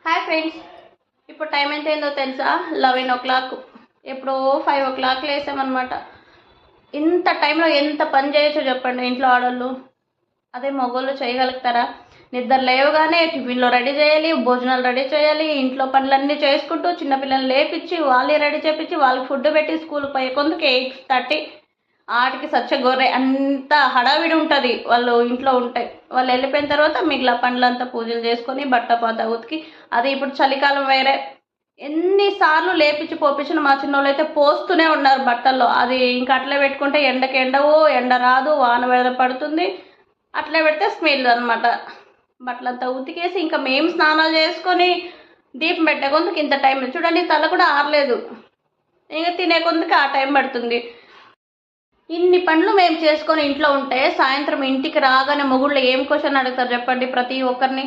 Hi friends, ఇప్పుడు time ఎంత అయిందో తెలుసా? 11 o'clock. ఎప్పుడో 5 o'clock లేసామన్నమాట. ఇంత టైంలో ఎంత పని చేయొచ్చో చెప్పండి ఇంట్లో ఆడవాళ్ళు. అదే మగవాళ్ళు చేయగలుగుతారా? నిద్ర లేవగానే టిఫిన్లో రెడీ చేయాలి, భోజనాలు రెడీ చేయాలి, ఇంట్లో పనులన్నీ చేసుకుంటూ చిన్నపిల్లల్ని లేపించి వాళ్ళని రెడీ చేపించి వాళ్ళకి ఫుడ్ పెట్టి స్కూల్కి పోయే కొందుకు 8:30 ఆటికి సచ్చగొర్రె అంత హడావిడి ఉంటుంది వాళ్ళు ఇంట్లో ఉంటే. వాళ్ళు వెళ్ళిపోయిన తర్వాత మిగిలిన పనులంతా పూజలు చేసుకొని బట్టపాత ఉతికి, అది ఇప్పుడు చలికాలం వేరే ఎన్నిసార్లు లేపించి పోపించిన మా చిన్నోళ్ళు అయితే పోస్తూనే ఉన్నారు బట్టల్లో. అది ఇంకా అట్లే పెట్టుకుంటే ఎండకి ఎండవో ఎండ రాదు, వాన వేద పడుతుంది, అట్లే పెడితే స్మెల్ అనమాట. బట్టలంతా ఉతికేసి ఇంకా మేము స్నానాలు చేసుకొని దీపం పెట్టే కొందుకు ఇంత టైం. చూడండి, తల కూడా ఆరలేదు, ఇంకా తినే కొందుకు ఆ టైం పడుతుంది. ఇన్ని పనులు మేము చేసుకొని ఇంట్లో ఉంటే సాయంత్రం ఇంటికి రాగానే మొగుళ్ళు ఏం క్వశ్చన్ అడుగుతారు చెప్పండి ప్రతి ఒక్కరిని?